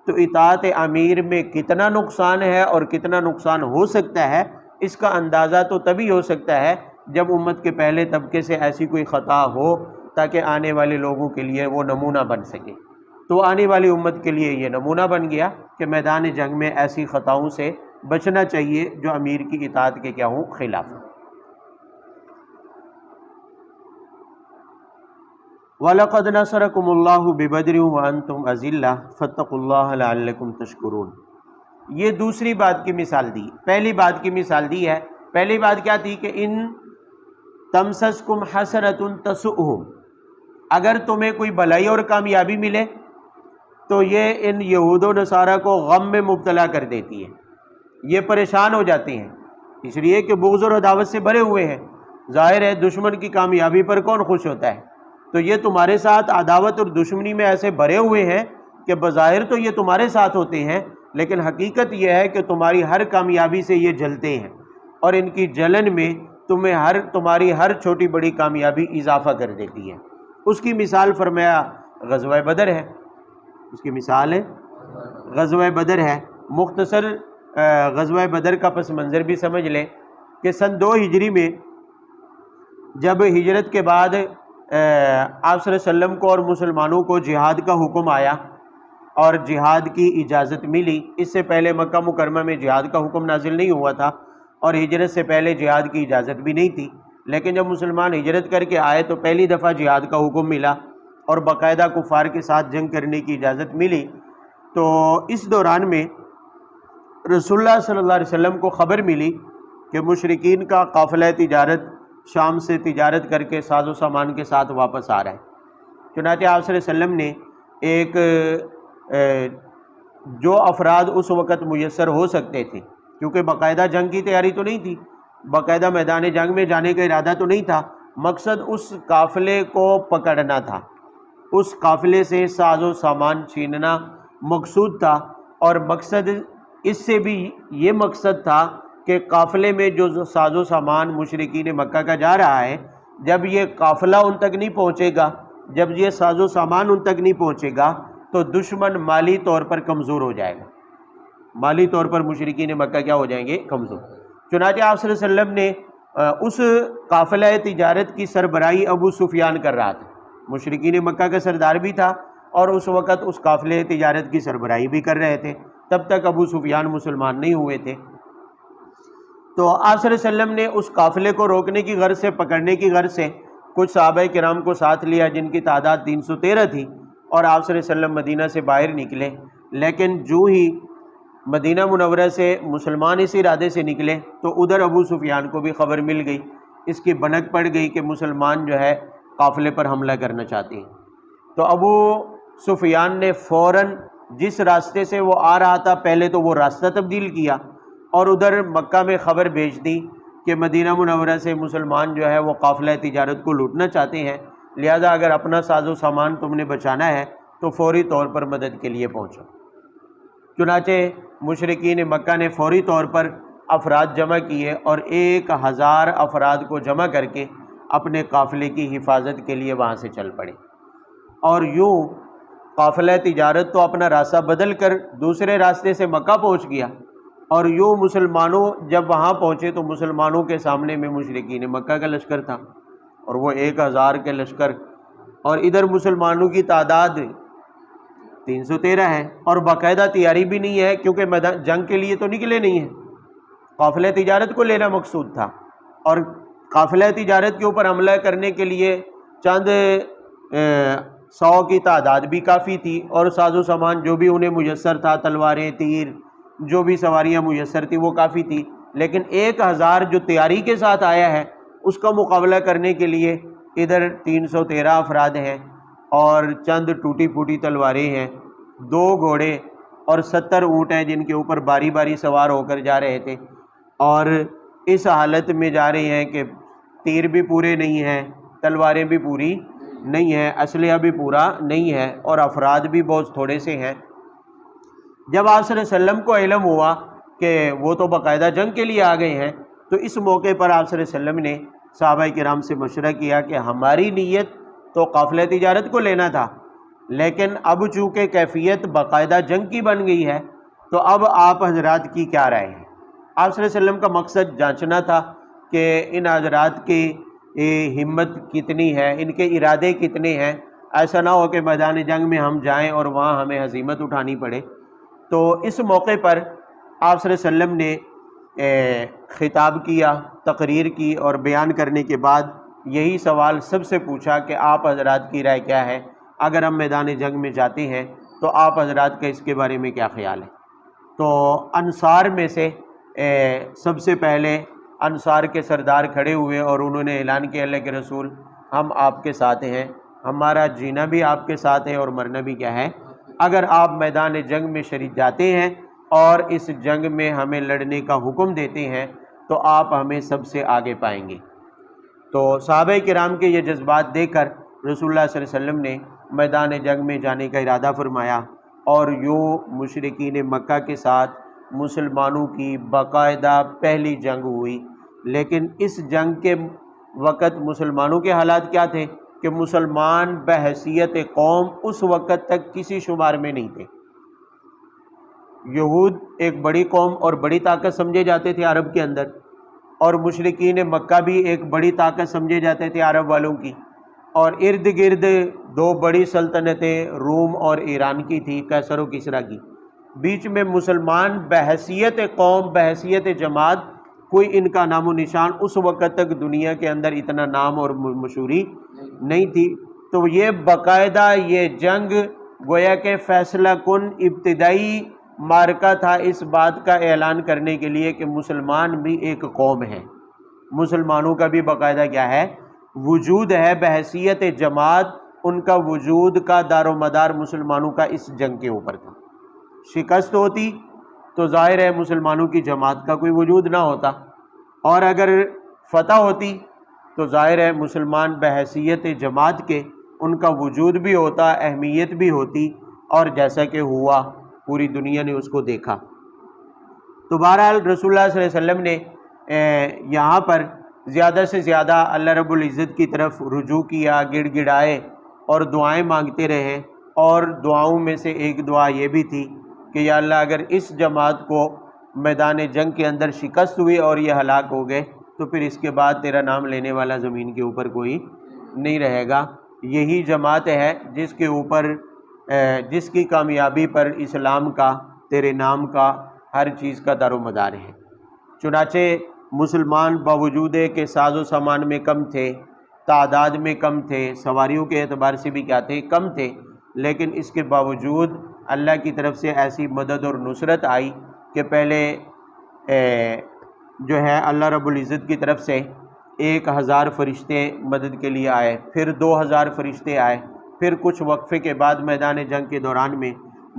تو اطاعت امیر میں کتنا نقصان ہے اور کتنا نقصان ہو سکتا ہے، اس کا اندازہ تو تبھی ہو سکتا ہے جب امت کے پہلے طبقے سے ایسی کوئی خطا ہو، تاکہ آنے والے لوگوں کے لیے وہ نمونہ بن سکے. تو آنے والی امت کے لیے یہ نمونہ بن گیا کہ میدان جنگ میں ایسی خطاؤں سے بچنا چاہیے جو امیر کی اطاعت کے کیا ہوں؟ خلاف. وَلَقَدْ نَصَرَكُمُ اللَّهُ بِبَدْرٍ وَأَنْتُمْ أَذِلَّةٌ فَاتَّقُوا اللَّهَ لَعَلَّكُمْ تَشْكُرُونَ. یہ دوسری بات کی مثال دی. پہلی بات کی مثال دی ہے. پہلی بات کیا تھی کہ ان تمسسکم حسنۃ تسؤہم، اگر تمہیں کوئی بھلائی اور کامیابی ملے تو یہ ان یہود و نصارہ کو غم میں مبتلا کر دیتی ہے. یہ پریشان ہو جاتے ہیں، اس لیے کہ بغض اور عداوت سے بھرے ہوئے ہیں. ظاہر ہے دشمن کی کامیابی پر کون خوش ہوتا ہے؟ تو یہ تمہارے ساتھ عداوت اور دشمنی میں ایسے بھرے ہوئے ہیں کہ بظاہر تو یہ تمہارے ساتھ ہوتے ہیں، لیکن حقیقت یہ ہے کہ تمہاری ہر کامیابی سے یہ جلتے ہیں، اور ان کی جلن میں تمہاری ہر چھوٹی بڑی کامیابی اضافہ کر دیتی ہے. اس کی مثال فرمایا غزوہ بدر ہے. اس کی مثال ہے غزوہ بدر ہے. مختصر غزوہ بدر کا پس منظر بھی سمجھ لیں کہ سن 2 ہجری میں جب ہجرت کے بعد آپ صلی اللہ علیہ وسلم کو اور مسلمانوں کو جہاد کا حکم آیا اور جہاد کی اجازت ملی. اس سے پہلے مکہ مکرمہ میں جہاد کا حکم نازل نہیں ہوا تھا اور ہجرت سے پہلے جہاد کی اجازت بھی نہیں تھی. لیکن جب مسلمان ہجرت کر کے آئے تو پہلی دفعہ جہاد کا حکم ملا اور باقاعدہ کفار کے ساتھ جنگ کرنے کی اجازت ملی. تو اس دوران میں رسول اللہ صلی اللہ علیہ وسلم کو خبر ملی کہ مشرکین کا قافلہ تجارت شام سے تجارت کر کے ساز و سامان کے ساتھ واپس آ رہا ہے. چنانچہ آپ صلی اللہ علیہ وسلم نے جو افراد اس وقت میسر ہو سکتے تھے، کیونکہ باقاعدہ جنگ کی تیاری تو نہیں تھی، باقاعدہ میدان جنگ میں جانے کا ارادہ تو نہیں تھا، مقصد اس قافلے کو پکڑنا تھا، اس قافلے سے ساز و سامان چھیننا مقصود تھا. اور مقصد اس سے بھی یہ مقصد تھا کہ قافلے میں جو ساز و سامان مشرکین مکہ کا جا رہا ہے، جب یہ قافلہ ان تک نہیں پہنچے گا، جب یہ ساز و سامان ان تک نہیں پہنچے گا تو دشمن مالی طور پر کمزور ہو جائے گا، مالی طور پر مشرکین مکہ کیا ہو جائیں گے؟ کمزور۔ چنانچہ آپ صلی اللہ علیہ وسلم نے اس قافلہ تجارت کی سربراہی ابو سفیان کر رہا تھا، مشرکین مکہ کا سردار بھی تھا اور اس وقت اس قافلے تجارت کی سربراہی بھی کر رہے تھے، تب تک ابو سفیان مسلمان نہیں ہوئے تھے۔ تو آپ صلی اللہ علیہ وسلم نے اس قافلے کو روکنے کی غرض سے، پکڑنے کی غرض سے کچھ صحابہ کرام کو ساتھ لیا جن کی تعداد 313 تھی، اور آپ صلی اللہ علیہ وسلم مدینہ سے باہر نکلے۔ لیکن جو ہی مدینہ منورہ سے مسلمان اس ارادے سے نکلے تو ادھر ابو سفیان کو بھی خبر مل گئی، اس کی بھنک پڑ گئی کہ مسلمان جو ہے قافلے پر حملہ کرنا چاہتے ہیں۔ تو ابو سفیان نے فوراً جس راستے سے وہ آ رہا تھا پہلے تو وہ راستہ تبدیل کیا اور ادھر مکہ میں خبر بھیج دی کہ مدینہ منورہ سے مسلمان جو ہے وہ قافلہ تجارت کو لوٹنا چاہتے ہیں، لہذا اگر اپنا ساز و سامان تم نے بچانا ہے تو فوری طور پر مدد کے لیے پہنچو۔ چنانچہ مشرکین مکہ نے فوری طور پر افراد جمع کیے اور 1000 افراد کو جمع کر کے اپنے قافلے کی حفاظت کے لیے وہاں سے چل پڑے، اور یوں قافلہ تجارت تو اپنا راستہ بدل کر دوسرے راستے سے مکہ پہنچ گیا، اور یوں مسلمانوں جب وہاں پہنچے تو مسلمانوں کے سامنے میں مشرکین مکہ کا لشکر تھا، اور وہ 1000 کے لشکر، اور ادھر مسلمانوں کی تعداد 313 ہے، اور باقاعدہ تیاری بھی نہیں ہے کیونکہ جنگ کے لیے تو نکلے نہیں ہیں، قافلہ تجارت کو لینا مقصود تھا، اور قافلہ تجارت کے اوپر حملہ کرنے کے لیے چند 100 کی تعداد بھی کافی تھی، اور ساز و سامان جو بھی انہیں میسر تھا، تلواریں، تیر، جو بھی سواریاں میسر تھی وہ کافی تھی، لیکن 1000 جو تیاری کے ساتھ آیا ہے اس کا مقابلہ کرنے کے لیے ادھر 313 افراد ہیں، اور چند ٹوٹی پھوٹی تلواریں ہیں، 2 گھوڑے اور 70 اونٹ ہیں جن کے اوپر باری باری سوار ہو کر جا رہے تھے، اور اس حالت میں جا رہے ہیں کہ تیر بھی پورے نہیں ہیں، تلواریں بھی پوری نہیں ہیں، اسلحہ بھی پورا نہیں ہے، اور افراد بھی بہت تھوڑے سے ہیں۔ جب آپ صلی اللہ علیہ وسلم کو علم ہوا کہ وہ تو باقاعدہ جنگ کے لیے آ گئے ہیں، تو اس موقع پر آپ صلی اللہ علیہ وسلم نے صحابہ کرام سے مشورہ کیا کہ ہماری نیت تو قافلہ تجارت کو لینا تھا، لیکن اب چونکہ کیفیت باقاعدہ جنگ کی بن گئی ہے تو اب آپ حضرات کی کیا رائے ہے؟ آپ صلی اللہ علیہ وسلم کا مقصد جانچنا تھا کہ ان حضرات کی ہمت کتنی ہے، ان کے ارادے کتنے ہیں، ایسا نہ ہو کہ میدان جنگ میں ہم جائیں اور وہاں ہمیں ہزیمت اٹھانی پڑے۔ تو اس موقع پر آپ صلی اللہ علیہ وسلم نے خطاب کیا، تقریر کی، اور بیان کرنے کے بعد یہی سوال سب سے پوچھا کہ آپ حضرات کی رائے کیا ہے، اگر ہم میدان جنگ میں جاتے ہیں تو آپ حضرات کا اس کے بارے میں کیا خیال ہے؟ تو انصار میں سے سب سے پہلے انصار کے سردار کھڑے ہوئے اور انہوں نے اعلان کیا، اللہ کے رسول ہم آپ کے ساتھ ہیں، ہمارا جینا بھی آپ کے ساتھ ہے اور مرنا بھی کیا ہے، اگر آپ میدان جنگ میں شریک جاتے ہیں اور اس جنگ میں ہمیں لڑنے کا حکم دیتے ہیں تو آپ ہمیں سب سے آگے پائیں گے۔ تو صحابہ کرام کے یہ جذبات دیکھ کر رسول اللہ صلی اللہ علیہ وسلم نے میدان جنگ میں جانے کا ارادہ فرمایا، اور یوں مشرکین مکہ کے ساتھ مسلمانوں کی باقاعدہ پہلی جنگ ہوئی۔ لیکن اس جنگ کے وقت مسلمانوں کے حالات کیا تھے کہ مسلمان بحیثیت قوم اس وقت تک کسی شمار میں نہیں تھے۔ یہود ایک بڑی قوم اور بڑی طاقت سمجھے جاتے تھے عرب کے اندر، اور مشرکین مکہ بھی ایک بڑی طاقت سمجھے جاتے تھے عرب والوں کی، اور ارد گرد 2 بڑی سلطنتیں روم اور ایران کی تھی، قیصر و کسریٰ کی۔ بیچ میں مسلمان بحیثیت قوم، بحیثیت جماعت کوئی ان کا نام و نشان اس وقت تک دنیا کے اندر اتنا نام اور مشہوری نہیں تھی۔ تو یہ باقاعدہ یہ جنگ گویا کہ فیصلہ کن ابتدائی معرکہ تھا اس بات کا اعلان کرنے کے لیے کہ مسلمان بھی ایک قوم ہے، مسلمانوں کا بھی باقاعدہ کیا ہے، وجود ہے، بحیثیت جماعت ان کا وجود کا دار و مدار مسلمانوں کا اس جنگ کے اوپر تھا۔ شکست ہوتی تو ظاہر ہے مسلمانوں کی جماعت کا کوئی وجود نہ ہوتا، اور اگر فتح ہوتی تو ظاہر ہے مسلمان بحیثیت جماعت کے ان کا وجود بھی ہوتا، اہمیت بھی ہوتی، اور جیسا کہ ہوا پوری دنیا نے اس کو دیکھا۔ تو بہرحال رسول اللہ صلی اللہ علیہ وسلم نے یہاں پر زیادہ سے زیادہ اللہ رب العزت کی طرف رجوع کیا، گڑ گڑائے اور دعائیں مانگتے رہے، اور دعاؤں میں سے ایک دعا یہ بھی تھی کہ یا اللہ اگر اس جماعت کو میدان جنگ کے اندر شکست ہوئی اور یہ ہلاک ہو گئے تو پھر اس کے بعد تیرا نام لینے والا زمین کے اوپر کوئی نہیں رہے گا۔ یہی جماعت ہے جس کے اوپر جس کی کامیابی پر اسلام کا، تیرے نام کا، ہر چیز کا دار و مدار ہے۔ چنانچہ مسلمان باوجود کہ ساز و سامان میں کم تھے، تعداد میں کم تھے، سواریوں کے اعتبار سے بھی کیا تھے، کم تھے، لیکن اس کے باوجود اللہ کی طرف سے ایسی مدد اور نصرت آئی کہ پہلے جو ہے اللہ رب العزت کی طرف سے 1000 فرشتے مدد کے لیے آئے، پھر 2000 فرشتے آئے، پھر کچھ وقفے کے بعد میدان جنگ کے دوران میں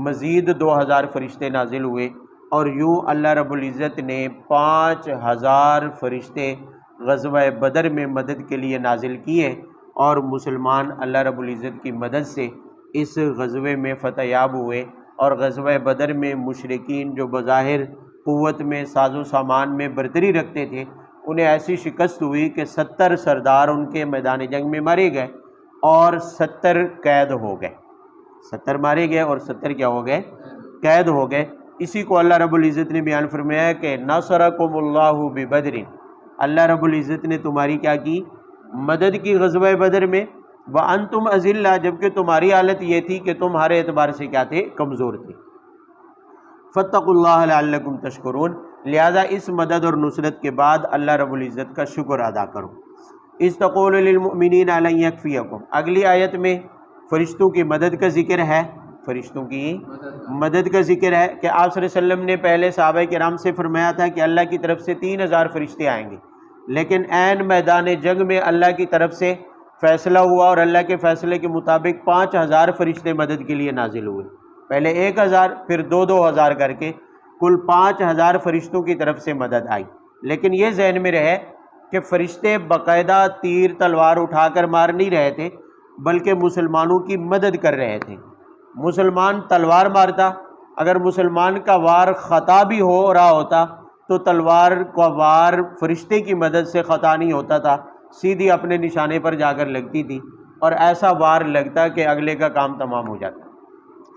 مزید 2000 فرشتے نازل ہوئے، اور یوں اللہ رب العزت نے 5000 فرشتے غزوہ بدر میں مدد کے لیے نازل کیے، اور مسلمان اللہ رب العزت کی مدد سے اس غزوے میں فتح یاب ہوئے۔ اور غزوہ بدر میں مشرکین جو بظاہر قوت میں، ساز و سامان میں برتری رکھتے تھے، انہیں ایسی شکست ہوئی کہ 70 سردار ان کے میدان جنگ میں مارے گئے اور 70 قید ہو گئے۔ 70 مارے گئے اور 70 کیا ہو گئے؟ قید ہو گئے۔ اسی کو اللہ رب العزت نے بیان فرمایا کہ نصرکم اللہ ببدر، اللہ رب العزت نے تمہاری کیا کی؟ مدد کی غزوہ بدر میں، وانتم اذلہ، جبکہ تمہاری حالت یہ تھی کہ تم ہر اعتبار سے کیا تھے؟ کمزور تھے۔ فاتقوا اللہ لعلکم تشکرون، لہذا اس مدد اور نصرت کے بعد اللہ رب العزت کا شکر ادا کرو۔ اذ تقول للمؤمنین لن یکفیکم، اگلی آیت میں فرشتوں کی مدد کا ذکر ہے، فرشتوں کی مدد کا ذکر ہے کہ آپ صلی اللہ علیہ وسلم نے پہلے صحابہ کرام سے فرمایا تھا کہ اللہ کی طرف سے 3000 فرشتے آئیں گے، لیکن عین میدان جنگ میں اللہ کی طرف سے فیصلہ ہوا اور اللہ کے فیصلے کے مطابق 5000 فرشتے مدد کے لیے نازل ہوئے، پہلے 1000 پھر 2000 کر کے کل 5000 فرشتوں کی طرف سے مدد آئی۔ لیکن یہ ذہن میں رہے کہ فرشتے باقاعدہ تیر تلوار اٹھا کر مار نہیں رہے تھے، بلکہ مسلمانوں کی مدد کر رہے تھے۔ مسلمان تلوار مارتا، اگر مسلمان کا وار خطا بھی ہو رہا ہوتا تو تلوار کا وار فرشتے کی مدد سے خطا نہیں ہوتا تھا، سیدھی اپنے نشانے پر جا کر لگتی تھی، اور ایسا وار لگتا کہ اگلے کا کام تمام ہو جاتا۔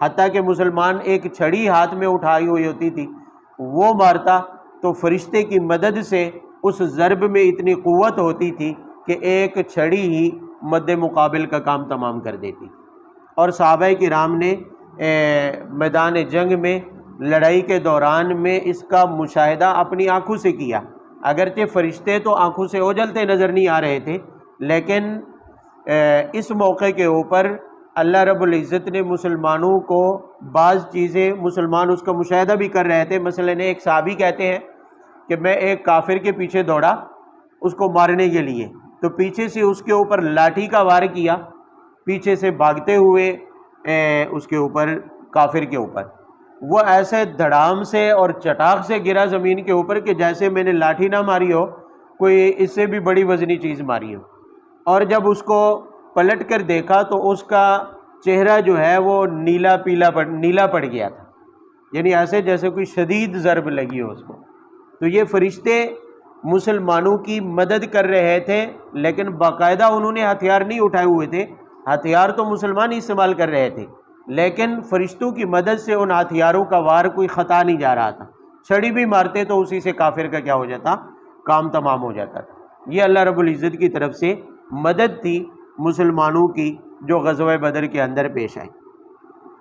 حتیٰ کہ مسلمان ایک چھڑی ہاتھ میں اٹھائی ہوئی ہوتی تھی، وہ مارتا تو فرشتے کی مدد سے اس ضرب میں اتنی قوت ہوتی تھی کہ ایک چھڑی ہی مد مقابل کا کام تمام کر دیتی۔ اور صحابہ کرام نے میدان جنگ میں لڑائی کے دوران میں اس کا مشاہدہ اپنی آنکھوں سے کیا، اگرچہ فرشتے تو آنکھوں سے اوجھلتے نظر نہیں آ رہے تھے، لیکن اس موقع کے اوپر اللہ رب العزت نے مسلمانوں کو بعض چیزیں، مسلمان اس کا مشاہدہ بھی کر رہے تھے۔ مثلا ایک صحابی کہتے ہیں کہ میں ایک کافر کے پیچھے دوڑا اس کو مارنے کے لیے، تو پیچھے سے اس کے اوپر لاٹھی کا وار کیا، پیچھے سے بھاگتے ہوئے اس کے اوپر، کافر کے اوپر، وہ ایسے دھڑام سے اور چٹاک سے گرا زمین کے اوپر کہ جیسے میں نے لاٹھی نہ ماری ہو، کوئی اس سے بھی بڑی وزنی چیز ماری ہو۔ اور جب اس کو پلٹ کر دیکھا تو اس کا چہرہ جو ہے وہ نیلا پڑ گیا تھا، یعنی ایسے جیسے کوئی شدید ضرب لگی ہو اس کو۔ تو یہ فرشتے مسلمانوں کی مدد کر رہے تھے، لیکن باقاعدہ انہوں نے ہتھیار نہیں اٹھائے ہوئے تھے، ہتھیار تو مسلمان ہی استعمال کر رہے تھے، لیکن فرشتوں کی مدد سے ان ہتھیاروں کا وار کوئی خطا نہیں جا رہا تھا، چھڑی بھی مارتے تو اسی سے کافر کا کیا ہو جاتا؟ کام تمام ہو جاتا تھا۔ یہ اللہ رب العزت کی طرف سے مدد تھی مسلمانوں کی جو غزوہ بدر کے اندر پیش آئی۔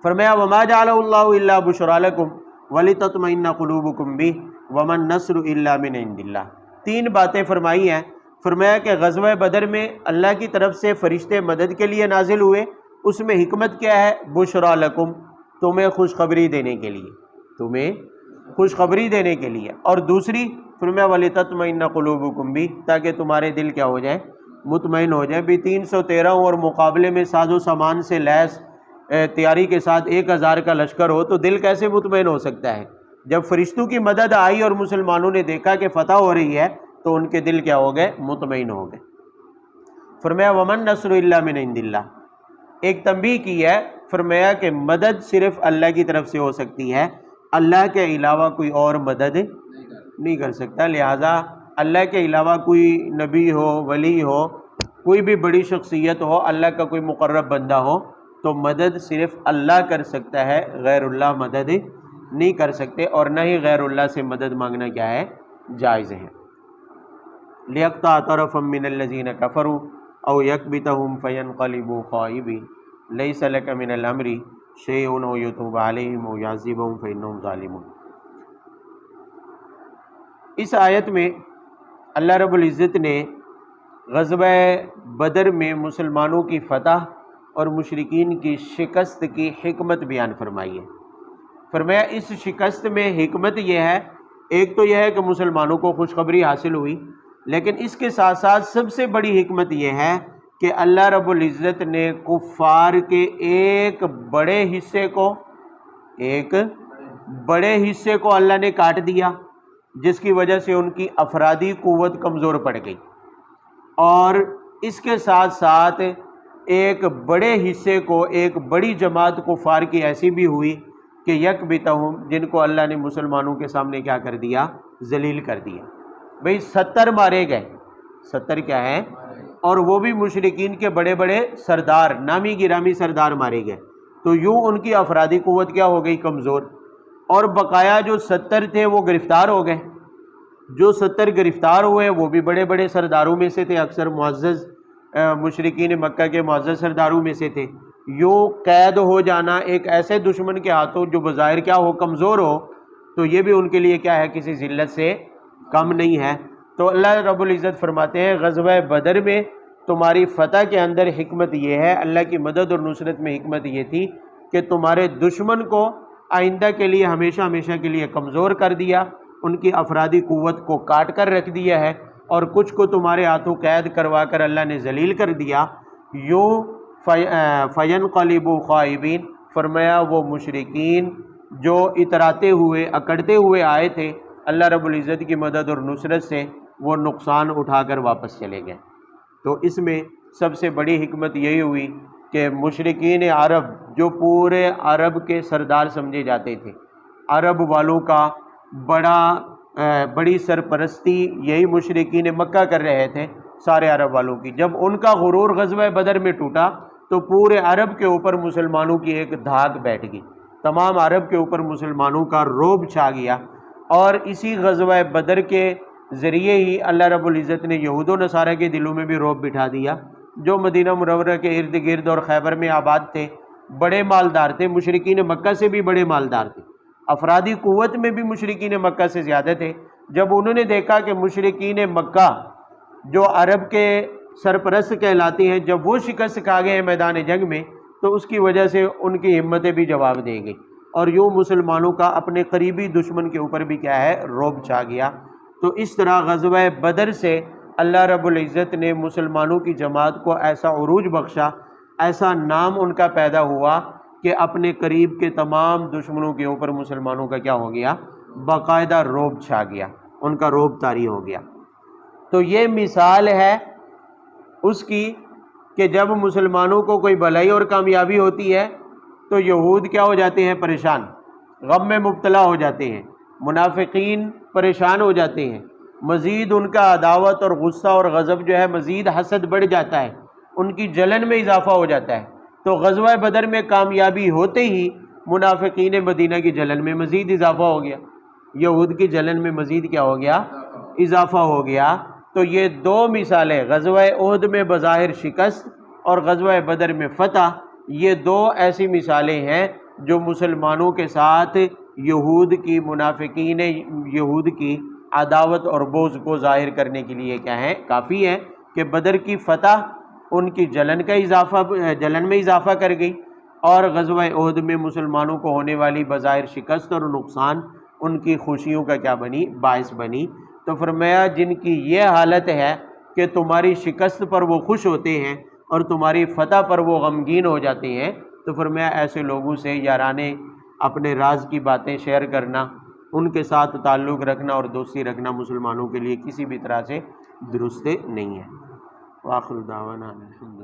فرمایا وما جعل اللہ الا بشرا لکم ولتطمئن قلوبکم بہ وما النصر الا من عند اللہ۔ 3 باتیں فرمائی ہیں۔ فرمایا کہ غزوہ بدر میں اللہ کی طرف سے فرشتے مدد کے لیے نازل ہوئے، اس میں حکمت کیا ہے؟ بشرا لکم، تمہیں خوشخبری دینے کے لیے، تمہیں خوشخبری دینے کے لیے۔ اور دوسری فرمایا ولتطمئن قلوبکم بہ، تاکہ تمہارے دل کیا ہو جائے؟ مطمئن ہو جائے۔ بھی 313 اور مقابلے میں ساز و سامان سے لیس تیاری کے ساتھ 1000 کا لشکر ہو تو دل کیسے مطمئن ہو سکتا ہے؟ جب فرشتوں کی مدد آئی اور مسلمانوں نے دیکھا کہ فتح ہو رہی ہے تو ان کے دل کیا ہو گئے؟ مطمئن ہو گئے۔ فرمایا ومن نصر الا من عند اللہ۔ ایک تنبیہ کی ہے، فرمایا کہ مدد صرف اللہ کی طرف سے ہو سکتی ہے، اللہ کے علاوہ کوئی اور مدد نہیں کر سکتا۔ لہٰذا اللہ کے علاوہ کوئی نبی ہو، ولی ہو، کوئی بھی بڑی شخصیت ہو، اللہ کا کوئی مقرب بندہ ہو، تو مدد صرف اللہ کر سکتا ہے، غیر اللہ مدد نہیں کر سکتے، اور نہ ہی غیر اللہ سے مدد مانگنا کیا ہے؟ جائز ہے۔ لِيَقْطَعَ طَرَفًا مِّنَ الَّذِينَ كَفَرُوا أَوْ يَكْبِتَهُمْ فَيَنقَلِبُوا خَائِبِينَ لَيْسَ لَكَ مِنَ الْأَمْرِ شَيْءٌ أَوْ يَتُوبَ عَلَيْهِمْ أَوْ يُعَذِّبَهُمْ فَإِنَّهُمْ ظَالِمُونَ۔ اس آیت میں اللہ رب العزت نے غزوہ بدر میں مسلمانوں کی فتح اور مشرکین کی شکست کی حکمت بیان فرمائی ہے۔ فرمایا اس شکست میں حکمت یہ ہے، ایک تو یہ ہے کہ مسلمانوں کو خوشخبری حاصل ہوئی، لیکن اس کے ساتھ ساتھ سب سے بڑی حکمت یہ ہے کہ اللہ رب العزت نے کفار کے ایک بڑے حصے کو اللہ نے کاٹ دیا، جس کی وجہ سے ان کی افرادی قوت کمزور پڑ گئی، اور اس کے ساتھ ساتھ ایک بڑے حصے کو، ایک بڑی جماعت کفار کی ایسی بھی ہوئی کہ یکبتہم، جن کو اللہ نے مسلمانوں کے سامنے کیا کر دیا؟ ذلیل کر دیا۔ بھئی 70 مارے گئے، 70 کیا ہے؟ اور وہ بھی مشرکین کے بڑے بڑے سردار، نامی گرامی سردار مارے گئے، تو یوں ان کی افرادی قوت کیا ہو گئی؟ کمزور، اور بقایا جو 70 تھے وہ گرفتار ہو گئے۔ جو 70 گرفتار ہوئے وہ بھی بڑے بڑے سرداروں میں سے تھے، اکثر معزز مشرکین مکہ کے معزز سرداروں میں سے تھے۔ یوں قید ہو جانا ایک ایسے دشمن کے ہاتھوں جو بظاہر کیا ہو؟ کمزور ہو، تو یہ بھی ان کے لیے کیا ہے؟ کسی ذلت سے کم نہیں ہے۔ تو اللہ رب العزت فرماتے ہیں غزوہ بدر میں تمہاری فتح کے اندر حکمت یہ ہے، اللہ کی مدد اور نصرت میں حکمت یہ تھی کہ تمہارے دشمن کو آئندہ کے لیے ہمیشہ ہمیشہ کے لیے کمزور کر دیا، ان کی افرادی قوت کو کاٹ کر رکھ دیا ہے، اور کچھ کو تمہارے ہاتھوں قید کروا کر اللہ نے ذلیل کر دیا۔ یوں فَيَنْقَلِبُوا خَائِبِينَ، فرمایا وہ مشرکین جو اتراتے ہوئے اکڑتے ہوئے آئے تھے اللہ رب العزت کی مدد اور نصرت سے، وہ نقصان اٹھا کر واپس چلے گئے۔ تو اس میں سب سے بڑی حکمت یہی ہوئی کہ مشرکین عرب جو پورے عرب کے سردار سمجھے جاتے تھے، عرب والوں کا بڑی سرپرستی یہی مشرکین مکہ کر رہے تھے سارے عرب والوں کی، جب ان کا غرور غزوہ بدر میں ٹوٹا تو پورے عرب کے اوپر مسلمانوں کی ایک دھاک بیٹھ گئی، تمام عرب کے اوپر مسلمانوں کا رعب چھا گیا، اور اسی غزوہ بدر کے ذریعے ہی اللہ رب العزت نے یہود و نصارہ کے دلوں میں بھی رعب بٹھا دیا، جو مدینہ منورہ کے ارد گرد اور خیبر میں آباد تھے، بڑے مالدار تھے، مشرکین مکہ سے بھی بڑے مالدار تھے، افرادی قوت میں بھی مشرکین مکہ سے زیادہ تھے۔ جب انہوں نے دیکھا کہ مشرکین مکہ جو عرب کے سرپرست کہلاتے ہیں، جب وہ شکست کھا گئے ہیں میدان جنگ میں، تو اس کی وجہ سے ان کی ہمتیں بھی جواب دے گئی، اور یوں مسلمانوں کا اپنے قریبی دشمن کے اوپر بھی کیا ہے؟ رعب چھا گیا۔ تو اس طرح غزوہ بدر سے اللہ رب العزت نے مسلمانوں کی جماعت کو ایسا عروج بخشا، ایسا نام ان کا پیدا ہوا کہ اپنے قریب کے تمام دشمنوں کے اوپر مسلمانوں کا کیا ہو گیا؟ باقاعدہ رعب چھا گیا، ان کا رعب طاری ہو گیا۔ تو یہ مثال ہے اس کی کہ جب مسلمانوں کو کوئی بھلائی اور کامیابی ہوتی ہے تو یہود کیا ہو جاتے ہیں؟ پریشان، غم میں مبتلا ہو جاتے ہیں، منافقین پریشان ہو جاتے ہیں، مزید ان کا عداوت اور غصہ اور غضب جو ہے مزید حسد بڑھ جاتا ہے، ان کی جلن میں اضافہ ہو جاتا ہے۔ تو غزوہ بدر میں کامیابی ہوتے ہی منافقین مدینہ کی جلن میں مزید اضافہ ہو گیا، یہود کی جلن میں مزید کیا ہو گیا؟ اضافہ ہو گیا۔ تو یہ دو مثالیں، غزوہ احد میں بظاہر شکست اور غزوہ بدر میں فتح، یہ دو ایسی مثالیں ہیں جو مسلمانوں کے ساتھ یہود کی، منافقین یہود کی عداوت اور بغض کو ظاہر کرنے کے لیے کیا ہیں؟ کافی ہیں کہ بدر کی فتح ان کی جلن میں اضافہ کر گئی، اور غزوہ احد میں مسلمانوں کو ہونے والی بظاہر شکست اور نقصان ان کی خوشیوں کا کیا بنی؟ باعث بنی۔ تو فرمایا جن کی یہ حالت ہے کہ تمہاری شکست پر وہ خوش ہوتے ہیں اور تمہاری فتح پر وہ غمگین ہو جاتے ہیں، تو فرمایا ایسے لوگوں سے یارانے اپنے راز کی باتیں شیئر کرنا، ان کے ساتھ تعلق رکھنا اور دوستی رکھنا مسلمانوں کے لیے کسی بھی طرح سے درست نہیں ہے۔ وآخر دعوانا الحمد